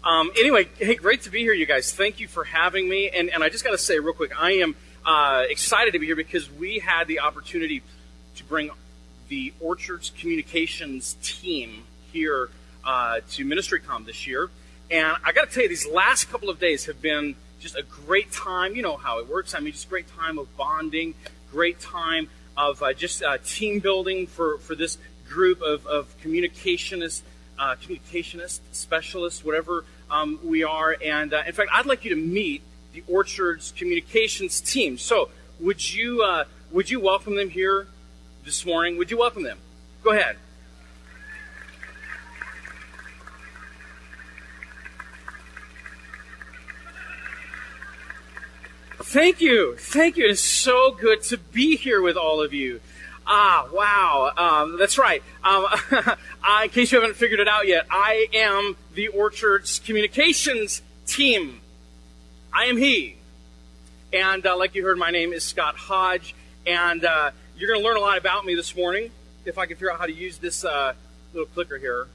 Anyway, hey, great to be here, you guys. Thank you for having me. And I just got to say real quick, I am excited to be here because we had the opportunity to bring the Orchards Communications team here to MinistryCOM this year. And I got to tell you, these last couple of days have been just a great time. You know how it works. I mean, just great time of bonding, great time of just team building for this group of communicationists, specialists, whatever we are. And in fact, I'd like you to meet the Orchards Communications team. So would you welcome them here this morning? Would you welcome them? Go ahead. Thank you. Thank you. It is so good to be here with all of you. Wow. That's right. In case you haven't figured it out yet, I am the Orchards Communications team. I am he. And like you heard, my name is Scott Hodge. And you're going to learn a lot about me this morning, if I can figure out how to use this little clicker here.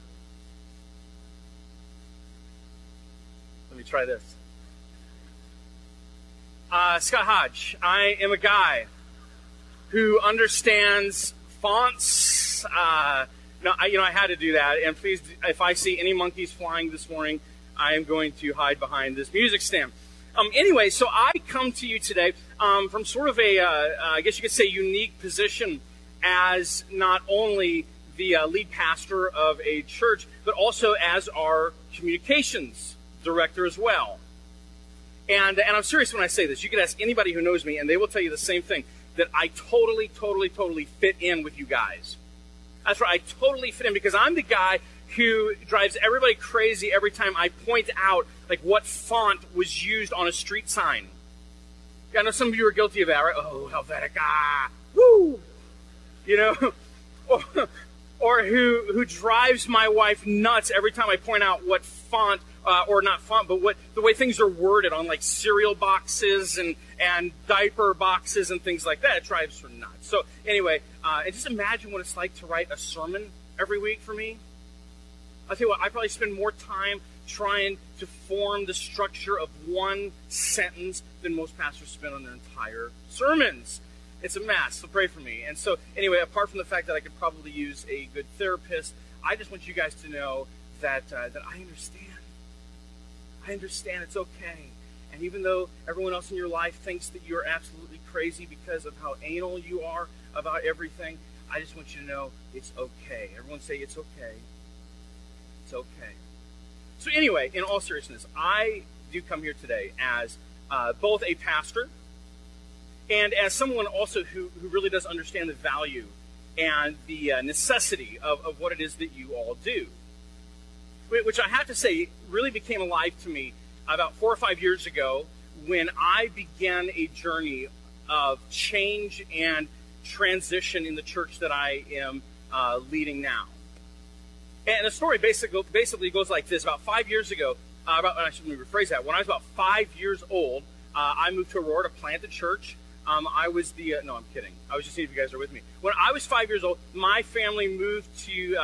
Let me try this. Scott Hodge. I am a guy who understands fonts. I had to do that. And please, if I see any monkeys flying this morning, I am going to hide behind this music stand. Anyway, so I come to you today from sort of I guess you could say, unique position as not only the lead pastor of a church, but also as our communications director as well. And I'm serious when I say this. You can ask anybody who knows me, and they will tell you the same thing, that I totally fit in with you guys. That's right, I totally fit in because I'm the guy who drives everybody crazy every time I point out like what font was used on a street sign. I know some of you are guilty of that, right? Oh, Helvetica, woo! You know, or who drives my wife nuts every time I point out what font, or not font, but the way things are worded on like cereal boxes and diaper boxes and things like that. It drives her nuts. So anyway, and just imagine what it's like to write a sermon every week for me. I'll tell you what, I probably spend more time trying to form the structure of one sentence than most pastors spend on their entire sermons. It's a mess, so pray for me. And so anyway, apart from the fact that I could probably use a good therapist, I just want you guys to know that I understand. I understand it's okay. And even though everyone else in your life thinks that you're absolutely crazy because of how anal you are about everything, I just want you to know it's okay. Everyone say it's okay. It's okay. So anyway, in all seriousness, I do come here today as both a pastor and as someone also who really does understand the value and the necessity of what it is that you all do. Which I have to say really became alive to me about 4 or 5 years ago when I began a journey of change and transition in the church that I am leading now. And the story basically goes like this. About 5 years ago, I should rephrase that. When I was about 5 years old, I moved to Aurora to plant a church. I was no, I'm kidding. I was just seeing if you guys are with me. When I was 5 years old, my family moved to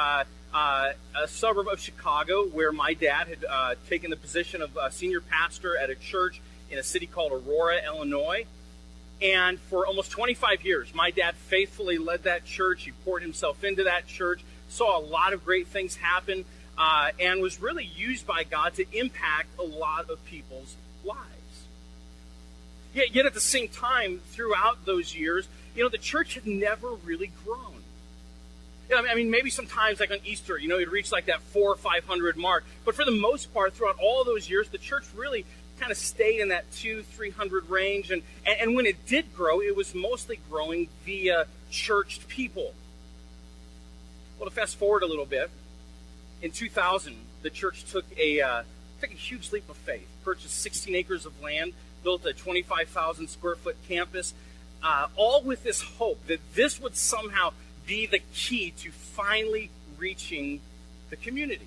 a suburb of Chicago where my dad had taken the position of senior pastor at a church in a city called Aurora, Illinois. And for almost 25 years, my dad faithfully led that church. He poured himself into that church, saw a lot of great things happen, and was really used by God to impact a lot of people's lives. Yet at the same time, throughout those years, the church had never really grown. I mean, maybe sometimes like on Easter, it'd reach like that 400 or 500 mark. But for the most part, throughout all those years, the church really kind of stayed in that 200-300 range. And when it did grow, it was mostly growing via churched people. Well, to fast forward a little bit, in 2000, the church took a huge leap of faith, purchased 16 acres of land, built a 25,000 square foot campus, all with this hope that this would somehow be the key to finally reaching the community.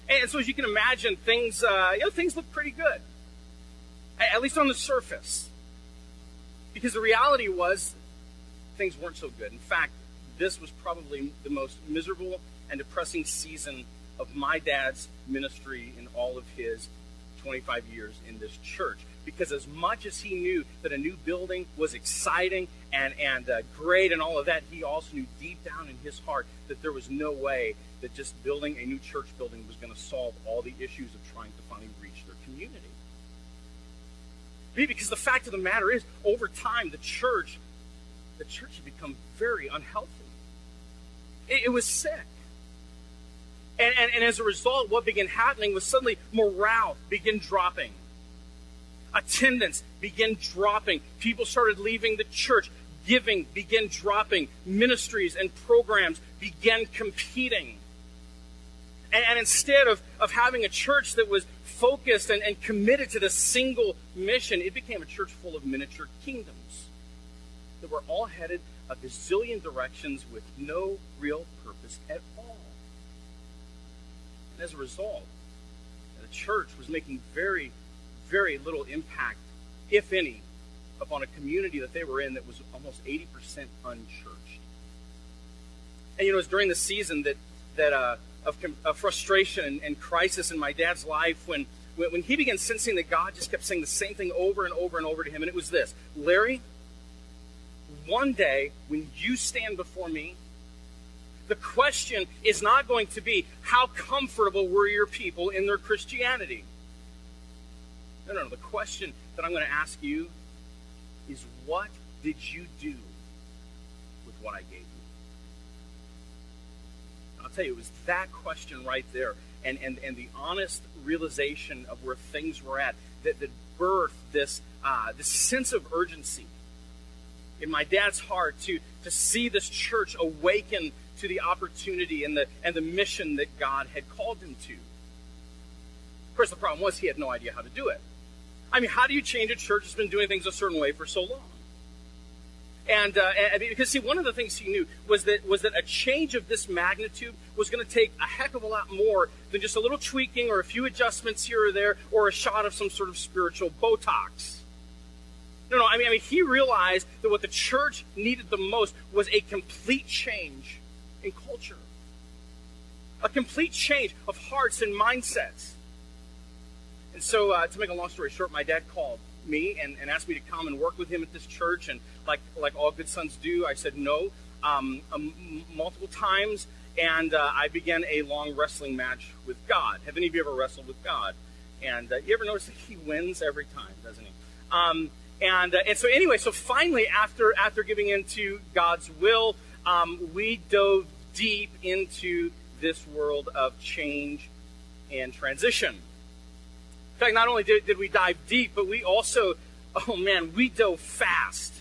And so as you can imagine, things look pretty good, at least on the surface. Because the reality was things weren't so good. In fact, this was probably the most miserable and depressing season of my dad's ministry in all of his 25 years in this church. Because as much as he knew that a new building was exciting and great and all of that, he also knew deep down in his heart that there was no way that just building a new church building was going to solve all the issues of trying to finally reach their community. Because the fact of the matter is, over time, the church had become very unhealthy. It was sick. And as a result, what began happening was suddenly morale began dropping. Attendance began dropping. People started leaving the church. Giving began dropping. Ministries and programs began competing. And instead of having a church that was focused and committed to the single mission, it became a church full of miniature kingdoms that were all headed a gazillion directions with no real purpose at all. And as a result, the church was making very, very little impact, if any, upon a community that they were in that was almost 80% unchurched. And it was during the season of frustration and crisis in my dad's life when he began sensing that God just kept saying the same thing over and over and over to him. And it was this: Larry, one day when you stand before me, the question is not going to be how comfortable were your people in their Christianity. No. The question that I'm going to ask you is, what did you do with what I gave you? I'll tell you, it was that question right there and the honest realization of where things were at that birthed this sense of urgency in my dad's heart to see this church awaken to the opportunity and the mission that God had called him to. Of course, the problem was he had no idea how to do it. I mean, how do you change a church that's been doing things a certain way for so long? And because, see, one of the things he knew was that a change of this magnitude was going to take a heck of a lot more than just a little tweaking or a few adjustments here or there or a shot of some sort of spiritual Botox. No, I mean, he realized that what the church needed the most was a complete change in culture. A complete change of hearts and mindsets. And so, to make a long story short, my dad called me and asked me to come and work with him at this church. And like all good sons do, I said no multiple times. And I began a long wrestling match with God. Have any of you ever wrestled with God? And you ever notice that he wins every time, doesn't he? And so anyway, so finally, after giving into God's will, we dove deep into this world of change and transition. In fact, not only did we dive deep, but we also, we dove fast.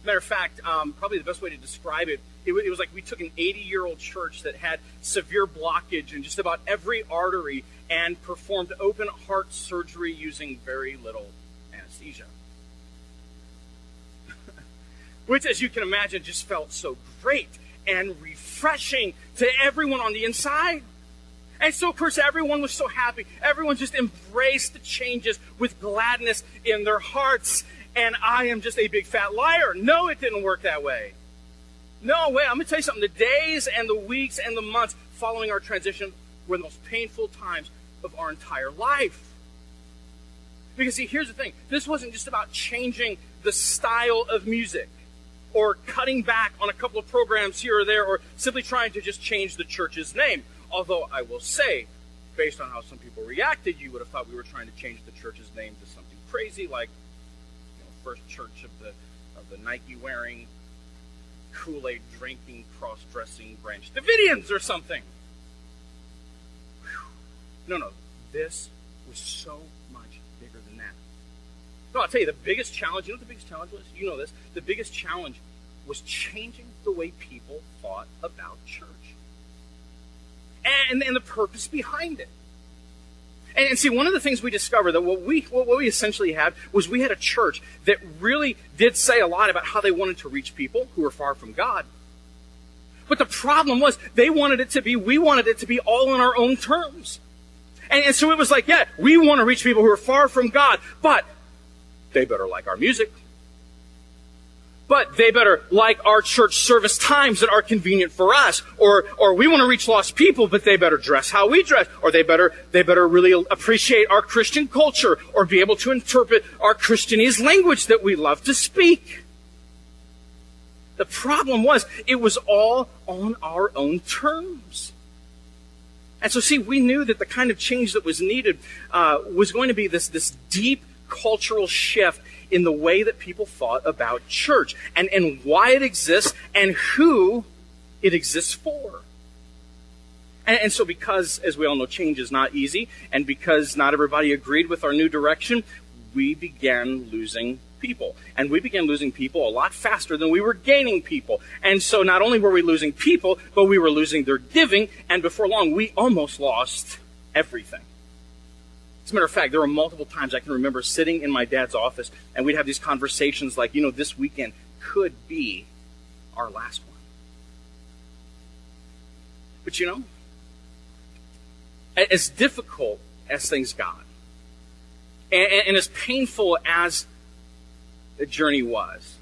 Matter of fact, probably the best way to describe it, it was like we took an 80-year-old church that had severe blockage in just about every artery and performed open heart surgery using very little anesthesia. Which, as you can imagine, just felt so great and refreshing to everyone on the inside. And so, of course, everyone was so happy. Everyone just embraced the changes with gladness in their hearts. And I am just a big fat liar. No, it didn't work that way. No way. I'm going to tell you something. The days and the weeks and the months following our transition were the most painful times of our entire life. Because, see, here's the thing. This wasn't just about changing the style of music or cutting back on a couple of programs here or there or simply trying to just change the church's name. Although I will say, based on how some people reacted, you would have thought we were trying to change the church's name to something crazy like, First Church of the Nike-wearing, Kool-Aid drinking, cross-dressing Branch Davidians or something. Whew. No. This was so much bigger than that. No, I'll tell you, the biggest challenge, you know what the biggest challenge was? You know this. The biggest challenge was changing the way people thought about church. And the purpose behind it. And see, one of the things we discovered, that what we essentially had was we had a church that really did say a lot about how they wanted to reach people who were far from God. But the problem was we wanted it to be all on our own terms. And so it was like, yeah, we want to reach people who are far from God, but they better like our music. but they better like our church service times that are convenient for us. Or we want to reach lost people, but they better dress how we dress. Or they better really appreciate our Christian culture or be able to interpret our Christianese language that we love to speak. The problem was, it was all on our own terms. And so, see, we knew that the kind of change that was needed was going to be this deep cultural shift in the way that people thought about church and why it exists and who it exists for. And so because, as we all know, change is not easy, and because not everybody agreed with our new direction, we began losing people. And we began losing people a lot faster than we were gaining people. And so not only were we losing people, but we were losing their giving, and before long, we almost lost everything. As a matter of fact, there were multiple times I can remember sitting in my dad's office, and we'd have these conversations like, this weekend could be our last one. But as difficult as things got, and as painful as the journey was,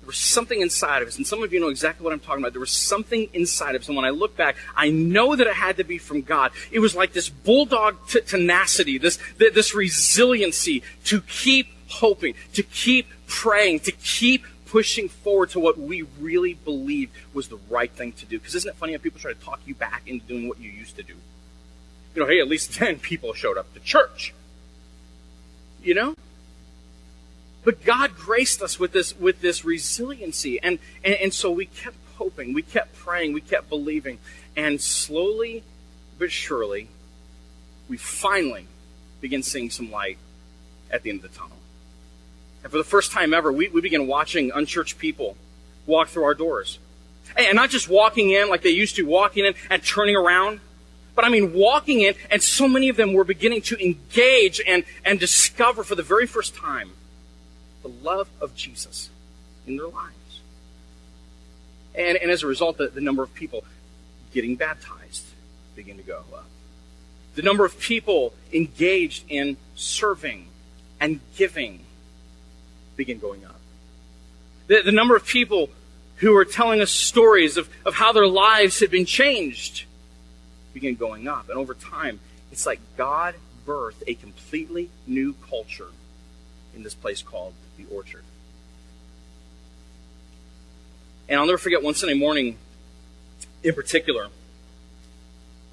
there was something inside of us, and some of you know exactly what I'm talking about. There was something inside of us, and when I look back, I know that it had to be from God. It was like this bulldog tenacity, this resiliency to keep hoping, to keep praying, to keep pushing forward to what we really believed was the right thing to do. Because isn't it funny how people try to talk you back into doing what you used to do? Hey, at least 10 people showed up to church. But God graced us with this resiliency, and so we kept hoping, we kept praying, we kept believing, and slowly but surely, we finally began seeing some light at the end of the tunnel. And for the first time ever, we began watching unchurched people walk through our doors, and not just walking in like they used to, walking in and turning around. But I mean, walking in, and so many of them were beginning to engage and discover for the very first time the love of Jesus in their lives. And as a result, the number of people getting baptized began to go up. The number of people engaged in serving and giving began going up. The number of people who were telling us stories of how their lives had been changed began going up. And over time, it's like God birthed a completely new culture in this place called the Orchard. And I'll never forget one Sunday morning in particular,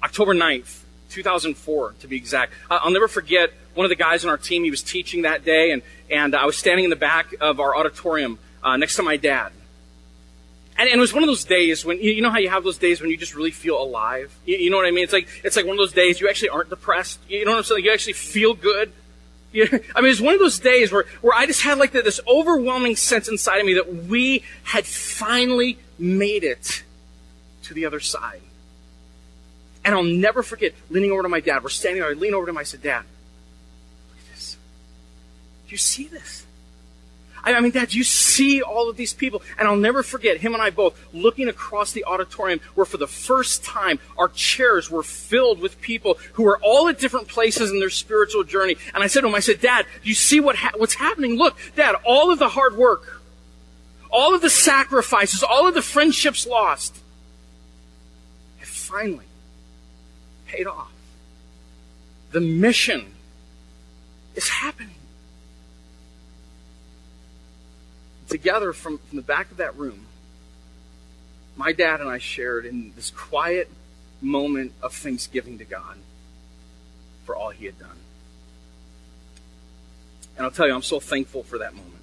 October 9th, 2004 to be exact. I'll never forget one of the guys on our team. He was teaching that day, and I was standing in the back of our auditorium next to my dad. And it was one of those days when, you know how you have those days when you just really feel alive? You know what I mean? It's like one of those days you actually aren't depressed. You know what I'm saying? You actually feel good. I mean, it's one of those days where I just had like this overwhelming sense inside of me that we had finally made it to the other side. And I'll never forget leaning over to my dad. We're standing there. I lean over to him. I said, Dad, look at this. Do you see this? I mean, Dad, you see all of these people. And I'll never forget him and I both looking across the auditorium where for the first time our chairs were filled with people who were all at different places in their spiritual journey. And I said to him, Dad, do you see what's happening? Look, Dad, all of the hard work, all of the sacrifices, all of the friendships lost have finally paid off. The mission is happening. Together from the back of that room, my dad and I shared in this quiet moment of thanksgiving to God for all he had done. And I'll tell you, I'm so thankful for that moment.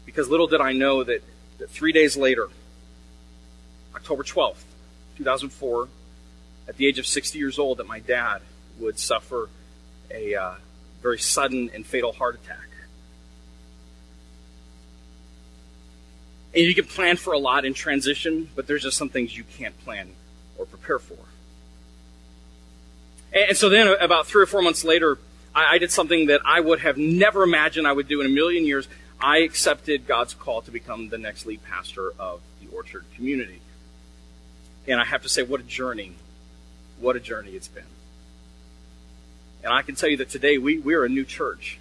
Because little did I know that 3 days later, October 12th, 2004, at the age of 60 years old, that my dad would suffer a very sudden and fatal heart attack. And you can plan for a lot in transition, but there's just some things you can't plan or prepare for. And so then about 3 or 4 months later, I did something that I would have never imagined I would do in a million years. I accepted God's call to become the next lead pastor of the Orchard community. And I have to say, what a journey it's been. And I can tell you that today we are a new church.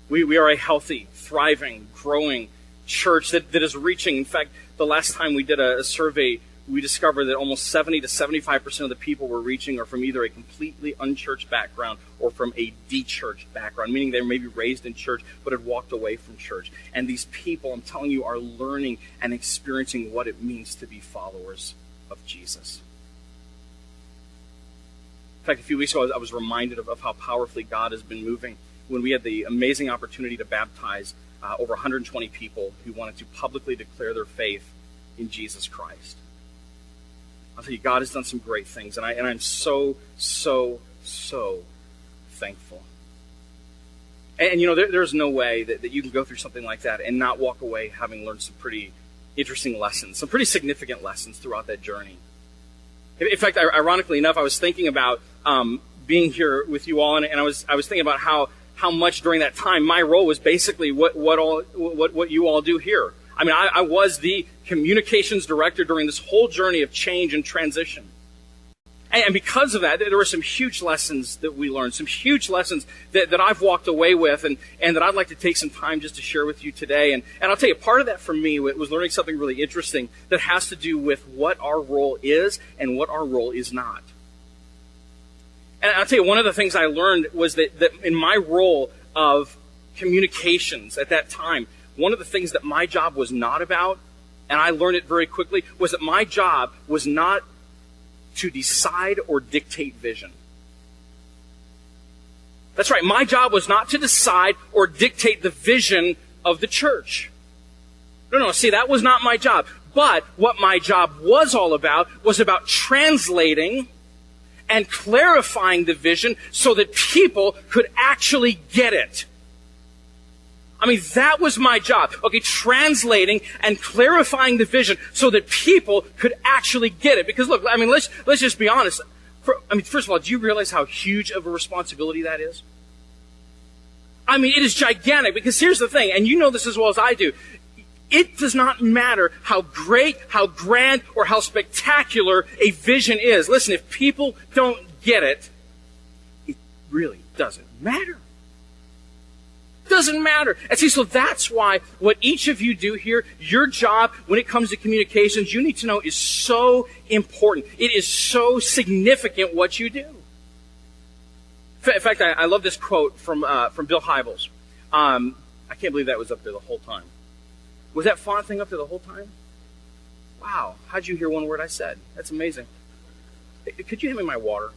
We are a healthy, thriving, growing church that is reaching. In fact, the last time we did a survey, we discovered that almost 70 to 75% of the people we're reaching are from either a completely unchurched background or from a de-churched background, meaning they were maybe raised in church but had walked away from church. And these people, I'm telling you, are learning and experiencing what it means to be followers of Jesus. In fact, a few weeks ago, I was reminded of how powerfully God has been moving when we had the amazing opportunity to baptize over 120 people who wanted to publicly declare their faith in Jesus Christ. I'll tell you, God has done some great things, and I'm so thankful. And there's no way that you can go through something like that and not walk away having learned some pretty interesting lessons, some pretty significant lessons throughout that journey. In fact, ironically enough, I was thinking about being here with you all, and I was thinking about how much during that time my role was basically what you all do here. I mean, I was the communications director during this whole journey of change and transition. And because of that, there were some huge lessons that we learned, some huge lessons that I've walked away with and that I'd like to take some time just to share with you today. And I'll tell you, part of that for me was learning something really interesting that has to do with what our role is and what our role is not. And I'll tell you, one of the things I learned was that in my role of communications at that time, one of the things that my job was not about, and I learned it very quickly, was that my job was not to decide or dictate vision. That's right, my job was not to decide or dictate the vision of the church. No, see, that was not my job. But what my job was all about was about translating and clarifying the vision so that people could actually get it. I mean, that was my job. Okay, translating and clarifying the vision so that people could actually get it. Because look, I mean, let's just be honest. First of all, do you realize how huge of a responsibility that is? I mean, it is gigantic, because here's the thing, and you know this as well as I do. It does not matter how great, how grand, or how spectacular a vision is. Listen, if people don't get it, it really doesn't matter. Doesn't matter. And see, so that's why what each of you do here, your job when it comes to communications, you need to know is so important. It is so significant what you do. In fact, I love this quote from Bill Hybels. I can't believe that was up there the whole time. Was that font thing up there the whole time? Wow. How'd you hear one word I said? That's amazing. Could you hand me my water?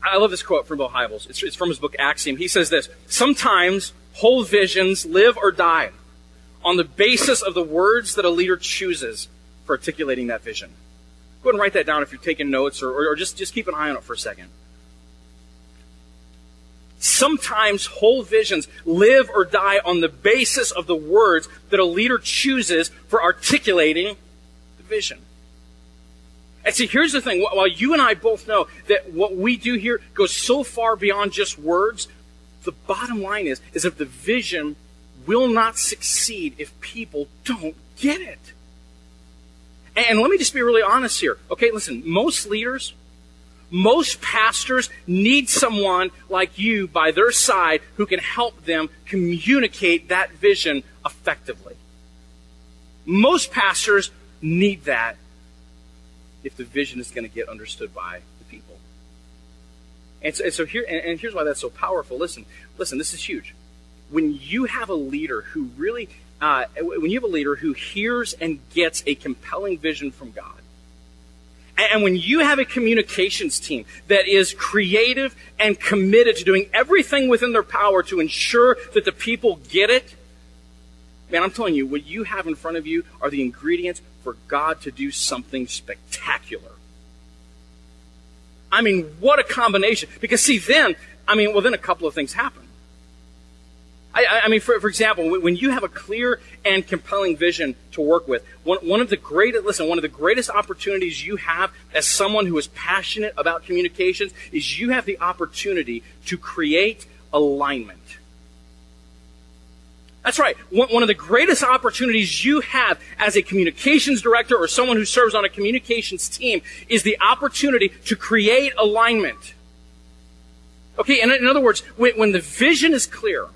I love this quote from Bill Hybels. It's from his book, Axiom. He says this: sometimes whole visions live or die on the basis of the words that a leader chooses for articulating that vision. Go ahead and write that down if you're taking notes, or just keep an eye on it for a second. Sometimes whole visions live or die on the basis of the words that a leader chooses for articulating the vision. And see, here's the thing. While you and I both know that what we do here goes so far beyond just words, the bottom line is that the vision will not succeed if people don't get it. And let me just be really honest here. Okay, listen, most leaders, most pastors need someone like you by their side who can help them communicate that vision effectively. Most pastors need that if the vision is going to get understood by the people. And here's why that's so powerful. Listen, this is huge. When you have a leader who really, when you have a leader who hears and gets a compelling vision from God, and when you have a communications team that is creative and committed to doing everything within their power to ensure that the people get it, man, I'm telling you, what you have in front of you are the ingredients for God to do something spectacular. I mean, what a combination. Because see, then a couple of things happen. I mean, for example, when you have a clear and compelling vision to work with, one of the greatest opportunities you have as someone who is passionate about communications is you have the opportunity to create alignment. That's right. One of the greatest opportunities you have as a communications director or someone who serves on a communications team is the opportunity to create alignment. Okay, and in other words, when the vision is clear,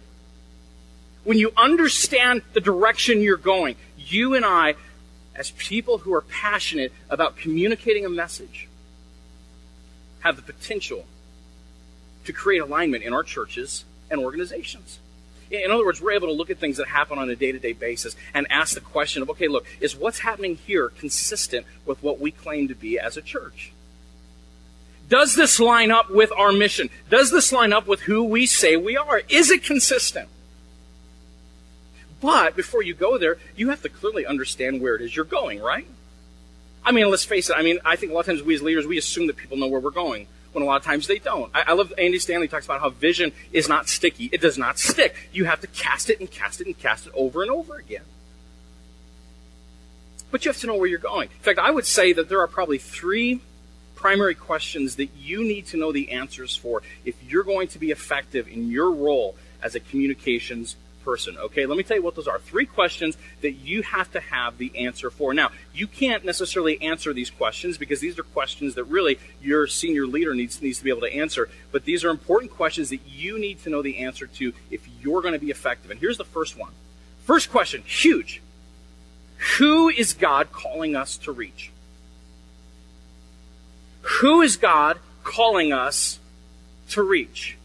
when you understand the direction you're going, you and I, as people who are passionate about communicating a message, have the potential to create alignment in our churches and organizations. In other words, we're able to look at things that happen on a day-to-day basis and ask the question of, okay, look, is what's happening here consistent with what we claim to be as a church? Does this line up with our mission? Does this line up with who we say we are? Is it consistent? But before you go there, you have to clearly understand where it is you're going, right? I mean, let's face it. I mean, I think a lot of times we as leaders, we assume that people know where we're going, when a lot of times they don't. I love Andy Stanley talks about how vision is not sticky. It does not stick. You have to cast it and cast it and cast it over and over again. But you have to know where you're going. In fact, I would say that there are probably 3 primary questions that you need to know the answers for if you're going to be effective in your role as a communications person. Okay, let me tell you what those are. 3 questions that you have to have the answer for. Now, you can't necessarily answer these questions because these are questions that really your senior leader needs to be able to answer. But these are important questions that you need to know the answer to if you're going to be effective. And here's the first one. First question, huge. Who is God calling us to reach? Who is God calling us to reach?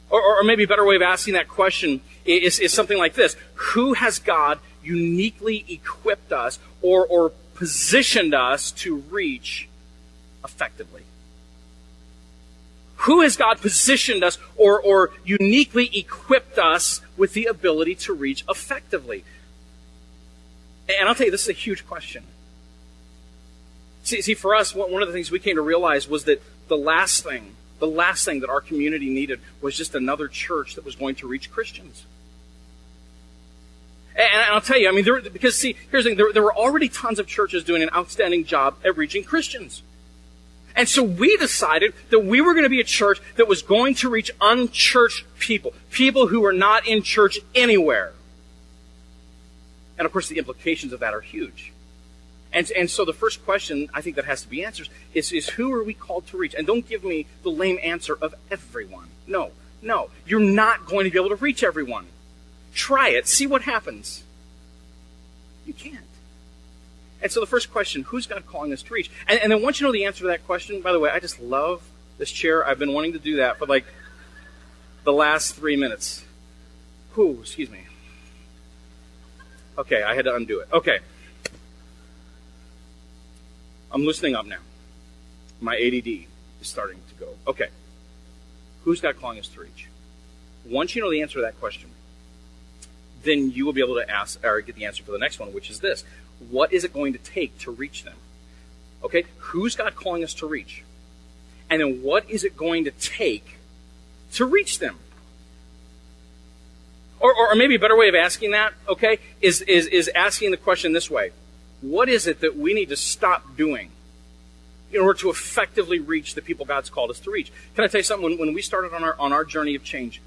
Or maybe a better way of asking that question is something like this. Who has God uniquely equipped us or positioned us to reach effectively? Who has God positioned us or uniquely equipped us with the ability to reach effectively? And I'll tell you, this is a huge question. See, for us, one of the things we came to realize was that the last thing that our community needed was just another church that was going to reach Christians. And I'll tell you, I mean, here's the thing, there were already tons of churches doing an outstanding job at reaching Christians. And so we decided that we were going to be a church that was going to reach unchurched people who are not in church anywhere. And of course, the implications of that are huge. And so the first question I think that has to be answered is who are we called to reach? And don't give me the lame answer of everyone. No. You're not going to be able to reach everyone. Try it. See what happens. You can't. And so the first question, who's God calling us to reach? And then once you know the answer to that question, by the way, I just love this chair. I've been wanting to do that for like the last 3 minutes. Ooh, excuse me. Okay, I had to undo it. Okay. I'm loosening up now. My ADD is starting to go. Okay. Who's God calling us to reach? Once you know the answer to that question, then you will be able to ask or get the answer for the next one, which is this. What is it going to take to reach them? Okay? Who's God calling us to reach? And then what is it going to take to reach them? Or maybe a better way of asking that, okay, is asking the question this way. What is it that we need to stop doing in order to effectively reach the people God's called us to reach? Can I tell you something? When we started on our journey of change,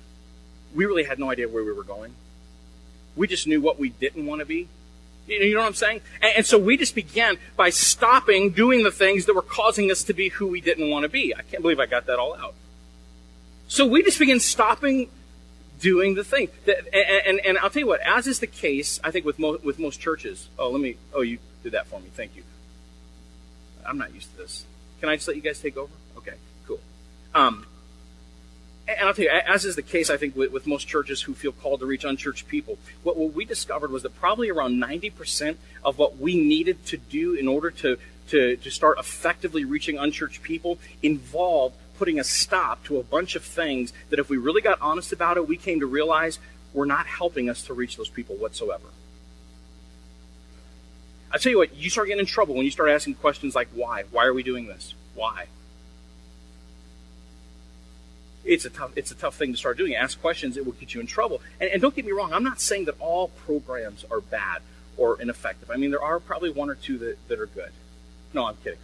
we really had no idea where we were going. We just knew what we didn't want to be. You know what I'm saying? And so we just began by stopping doing the things that were causing us to be who we didn't want to be. I can't believe I got that all out. So we just began stopping doing the thing. And I'll tell you what, as is the case, I think with most churches. You did that for me. Thank you. I'm not used to this. Can I just let you guys take over? Okay, cool. And I'll tell you, as is the case, I think, with most churches who feel called to reach unchurched people, what we discovered was that probably around 90% of what we needed to do in order to start effectively reaching unchurched people involved putting a stop to a bunch of things that if we really got honest about it, we came to realize were not helping us to reach those people whatsoever. I'll tell you what, you start getting in trouble when you start asking questions like, why? Why are we doing this? Why? It's a tough thing to start doing. Ask questions, it will get you in trouble. And don't get me wrong, I'm not saying that all programs are bad or ineffective. I mean, there are probably one or two that are good. No, I'm kidding.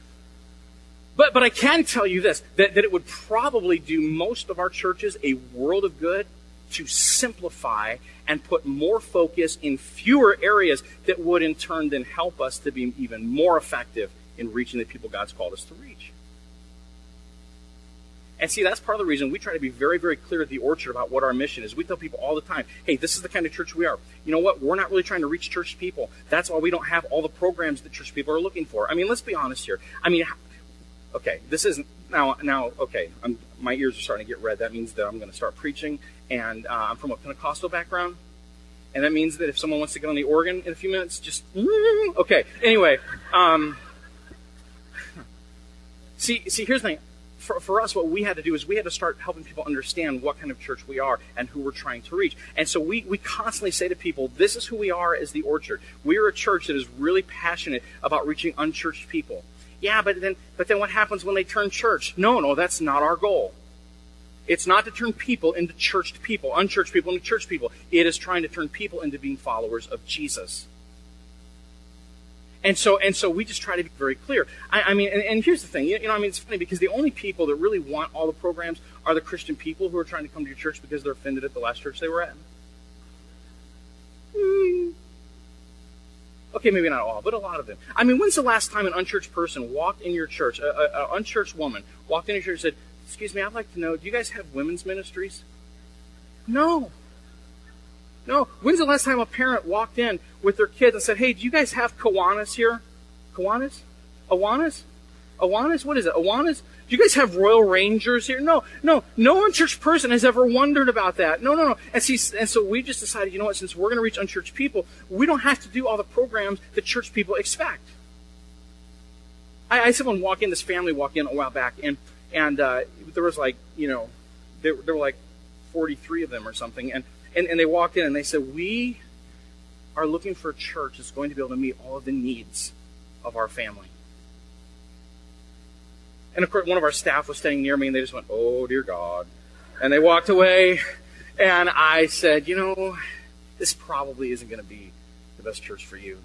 But I can tell you this, that it would probably do most of our churches a world of good to simplify and put more focus in fewer areas that would in turn then help us to be even more effective in reaching the people God's called us to reach. And see, that's part of the reason we try to be very, very clear at the Orchard about what our mission is. We tell people all the time, hey, this is the kind of church we are. You know what? We're not really trying to reach church people. That's why we don't have all the programs that church people are looking for. I mean, let's be honest here. I mean, okay, this isn't, okay, my ears are starting to get red. That means that I'm going to start preaching, and I'm from a Pentecostal background. And that means that if someone wants to get on the organ in a few minutes, just, okay. Anyway, see, here's the thing. For us, what we had to do is we had to start helping people understand what kind of church we are and who we're trying to reach. And so we constantly say to people, this is who we are as the Orchard. We are a church that is really passionate about reaching unchurched people. Yeah, but then what happens when they turn church? No, that's not our goal. It's not to turn people into churched people, unchurched people into church people. It is trying to turn people into being followers of Jesus. And so we just try to be very clear. I mean, and here's the thing. It's funny because the only people that really want all the programs are the Christian people who are trying to come to your church because they're offended at the last church they were at. Okay, maybe not all, but a lot of them. I mean, when's the last time an unchurched person walked in your church, an unchurched woman walked in your church and said, excuse me, I'd like to know, do you guys have women's ministries? No. When's the last time a parent walked in with their kids and said, hey, do you guys have Kiwanis here? Kiwanis? Awanas? What is it? Awanas? Do you guys have Royal Rangers here? No unchurched person has ever wondered about that. No. And so we just decided, you know what, since we're going to reach unchurched people, we don't have to do all the programs that church people expect. I had someone this family walk in a while back, and there was there were like 43 of them or something, and they walked in and they said, we are looking for a church that's going to be able to meet all of the needs of our family. And of course, one of our staff was standing near me, and they just went, oh, dear God. And they walked away, and I said, this probably isn't going to be the best church for you.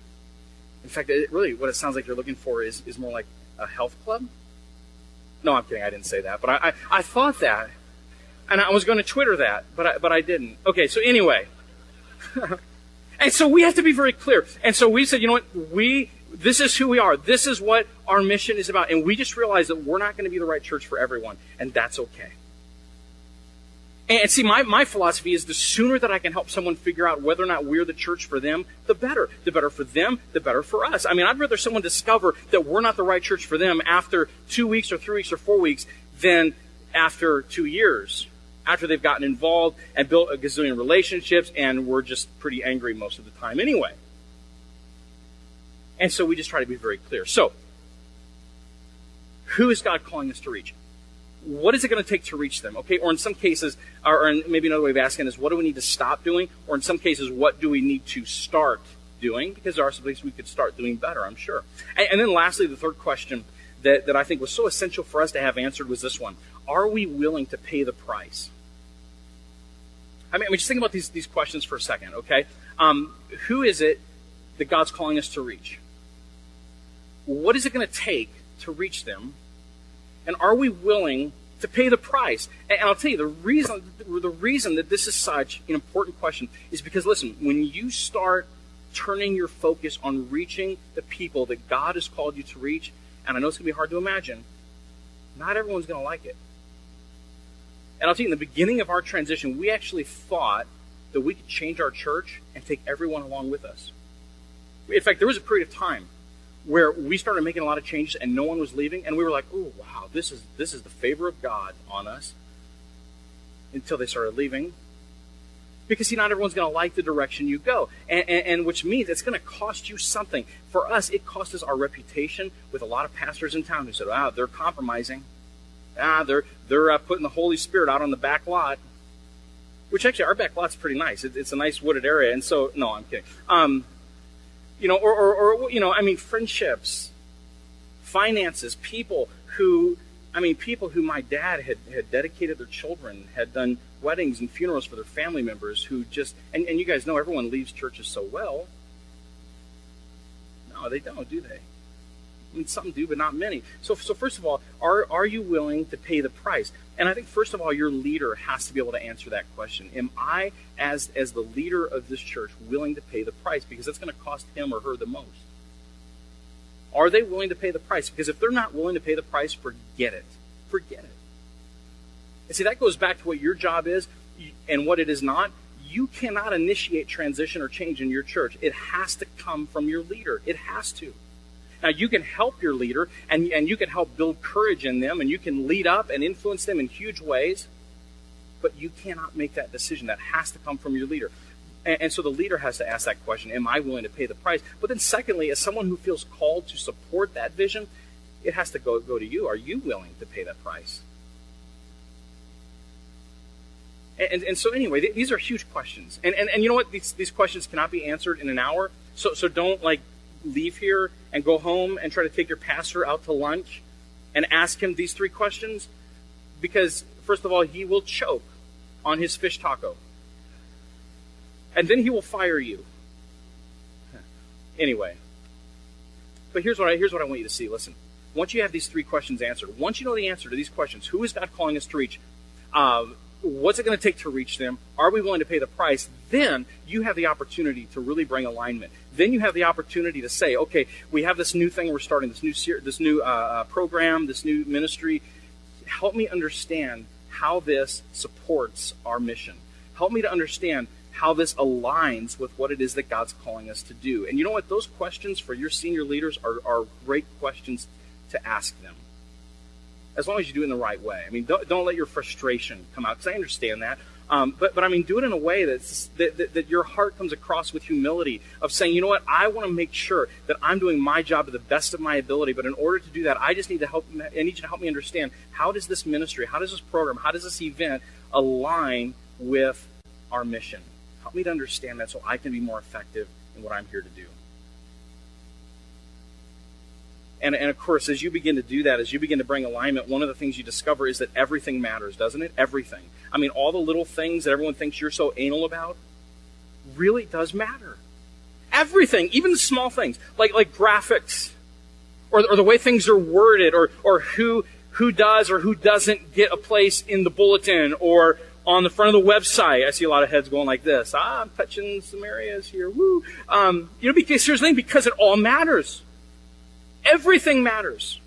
In fact, really what it sounds like you're looking for is more like a health club. No, I'm kidding. I didn't say that. But I thought that. And I was going to Twitter that, but I didn't. Okay, so anyway. And so we have to be very clear. And so we said, you know what? This is who we are. This is what our mission is about. And we just realized that we're not going to be the right church for everyone. And that's okay. And see, my philosophy is the sooner that I can help someone figure out whether or not we're the church for them, the better. The better for them, the better for us. I mean, I'd rather someone discover that we're not the right church for them after 2 weeks or 3 weeks or 4 weeks than after 2 years. After they've gotten involved and built a gazillion relationships, and we're just pretty angry most of the time anyway. And so we just try to be very clear. So, who is God calling us to reach? What is it going to take to reach them? Okay, or in some cases, or maybe another way of asking is, what do we need to stop doing? Or in some cases, what do we need to start doing? Because there are some things we could start doing better, I'm sure. And then lastly, the third question that I think was so essential for us to have answered was this one. Are we willing to pay the price? I mean, just think about these questions for a second, okay? Who is it that God's calling us to reach? What is it going to take to reach them? And are we willing to pay the price? And I'll tell you, the reason that this is such an important question is because, listen, when you start turning your focus on reaching the people that God has called you to reach, and I know it's going to be hard to imagine, not everyone's going to like it. And I'll tell you, in the beginning of our transition, we actually thought that we could change our church and take everyone along with us. In fact, there was a period of time where we started making a lot of changes and no one was leaving, and we were like, oh, wow, this is the favor of God on us, until they started leaving. Because, see, not everyone's going to like the direction you go, and which means it's going to cost you something. For us, it cost us our reputation with a lot of pastors in town who said, they're compromising. They're putting the Holy Spirit out on the back lot. Which actually, our back lot's pretty nice. It's a nice wooded area, and so, no, I'm kidding. Friendships, finances, people who my dad had dedicated their children, had done weddings and funerals for their family members who just, and you guys know everyone leaves churches so well. No, they don't, do they? I mean, some do, but not many. So first of all, are you willing to pay the price? And I think, first of all, your leader has to be able to answer that question. Am I, as the leader of this church, willing to pay the price? Because that's going to cost him or her the most. Are they willing to pay the price? Because if they're not willing to pay the price, forget it. Forget it. And see, that goes back to what your job is and what it is not. You cannot initiate transition or change in your church. It has to come from your leader. It has to. Now, you can help your leader, and you can help build courage in them, and you can lead up and influence them in huge ways, but you cannot make that decision. That has to come from your leader. And so the leader has to ask that question, am I willing to pay the price? But then secondly, as someone who feels called to support that vision, it has to go to you. Are you willing to pay that price? And so anyway, these are huge questions. And you know what? These questions cannot be answered in an hour. So don't leave here and go home and try to take your pastor out to lunch and ask him these 3 questions. Because, first of all, he will choke on his fish taco. And then he will fire you. Anyway. But here's what I want you to see. Listen. Once you have these 3 questions answered, once you know the answer to these questions, who is God calling us to reach? What's it going to take to reach them? Are we willing to pay the price? Then you have the opportunity to really bring alignment. Then you have the opportunity to say, okay, we have this new thing we're starting, this new program, this new ministry. Help me understand how this supports our mission. Help me to understand how this aligns with what it is that God's calling us to do. And you know what? Those questions for your senior leaders are great questions to ask them. As long as you do it in the right way. I mean, don't let your frustration come out, because I understand that. But I mean, do it in a way that your heart comes across with humility of saying, you know what, I want to make sure that I'm doing my job to the best of my ability, but in order to do that, I need you to help me understand, how does this ministry, how does this program, how does this event align with our mission? Help me to understand that so I can be more effective in what I'm here to do. And of course, as you begin to do that, as you begin to bring alignment, one of the things you discover is that everything matters, doesn't it? Everything. I mean, all the little things that everyone thinks you're so anal about really does matter. Everything, even the small things, like graphics, or the way things are worded, or who does or who doesn't get a place in the bulletin, or on the front of the website. I see a lot of heads going like this. I'm touching some areas here. Woo. Because here's the thing, because it all matters. Everything matters.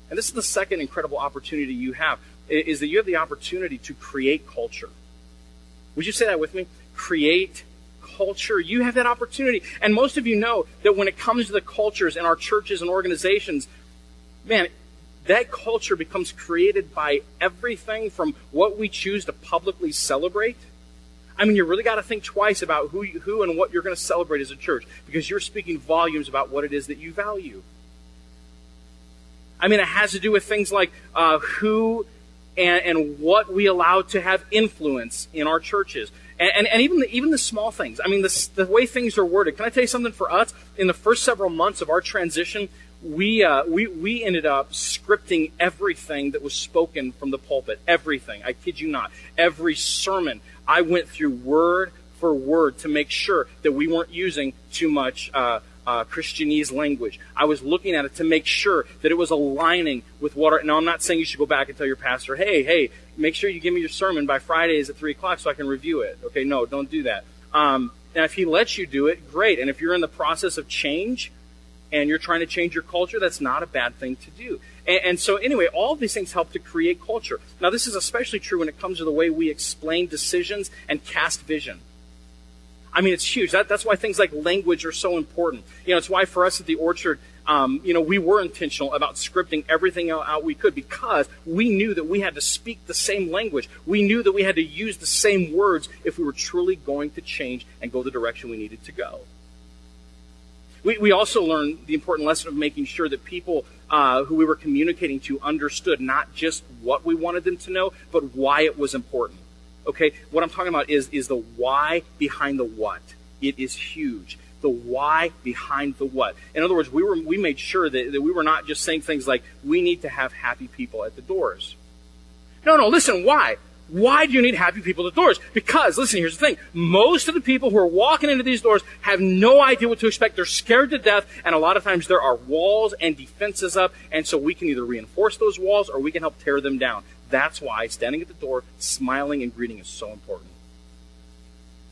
And this is the second incredible opportunity you have, is that you have the opportunity to create culture. Would you say that with me? Create culture. You have that opportunity. And most of you know that when it comes to the cultures in our churches and organizations, man, that culture becomes created by everything from what we choose to publicly celebrate. I mean, you really got to think twice about who and what you're going to celebrate as a church, because you're speaking volumes about what it is that you value. I mean, it has to do with things like who and what we allow to have influence in our churches. And even the small things. I mean, the way things are worded. Can I tell you something? For us, in the first several months of our transition, we ended up scripting everything that was spoken from the pulpit. Everything. I kid you not. Every sermon, I went through word for word to make sure that we weren't using too much Christianese language. I was looking at it to make sure that it was aligning with what now, I'm not saying you should go back and tell your pastor, hey, make sure you give me your sermon by Fridays at 3 o'clock so I can review it. Okay, no, don't do that. Now, if he lets you do it, great. And if you're in the process of change and you're trying to change your culture, that's not a bad thing to do. And so anyway, all of these things help to create culture. Now, this is especially true when it comes to the way we explain decisions and cast vision. I mean, it's huge. That's why things like language are so important. It's why for us at the Orchard, we were intentional about scripting everything out we could, because we knew that we had to speak the same language. We knew that we had to use the same words if we were truly going to change and go the direction we needed to go. We also learned the important lesson of making sure that people who we were communicating to understood not just what we wanted them to know, but why it was important. Okay, what I'm talking about is the why behind the what. It is huge. The why behind the what. In other words, we made sure that we were not just saying things like, we need to have happy people at the doors. No, listen, why? Why do you need happy people at the doors? Because, listen, here's the thing. Most of the people who are walking into these doors have no idea what to expect. They're scared to death, and a lot of times there are walls and defenses up, and so we can either reinforce those walls or we can help tear them down. That's why standing at the door, smiling and greeting is so important.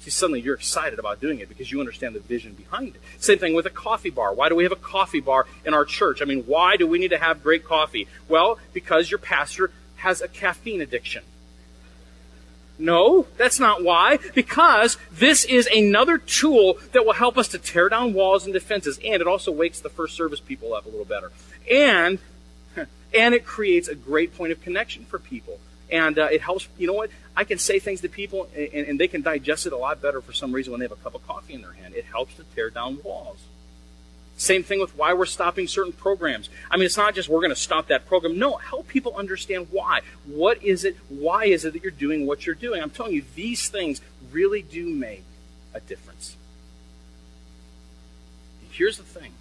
See, suddenly you're excited about doing it because you understand the vision behind it. Same thing with a coffee bar. Why do we have a coffee bar in our church? I mean, why do we need to have great coffee? Well, because your pastor has a caffeine addiction? No, that's not why. Because this is another tool that will help us to tear down walls and defenses, and it also wakes the first service people up a little better. And it creates a great point of connection for people. And it helps, you know what? I can say things to people, and they can digest it a lot better for some reason when they have a cup of coffee in their hand. It helps to tear down walls. Same thing with why we're stopping certain programs. I mean, it's not just we're going to stop that program. No, help people understand why. What is it? Why is it that you're doing what you're doing? I'm telling you, these things really do make a difference. Here's the thing.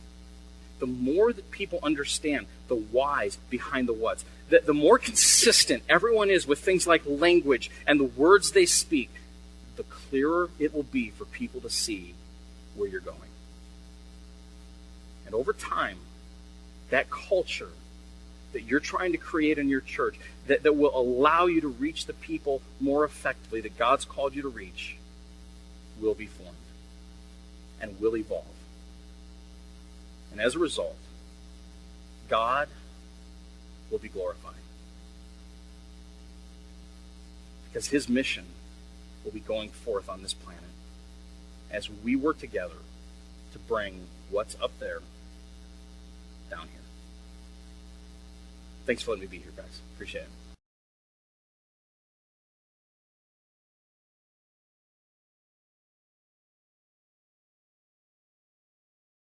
The more that people understand the whys behind the whats, the more consistent everyone is with things like language and the words they speak, the clearer it will be for people to see where you're going. And over time, that culture that you're trying to create in your church, that will allow you to reach the people more effectively that God's called you to reach, will be formed and will evolve. And as a result, God will be glorified. Because his mission will be going forth on this planet as we work together to bring what's up there down here. Thanks for letting me be here, guys. Appreciate it.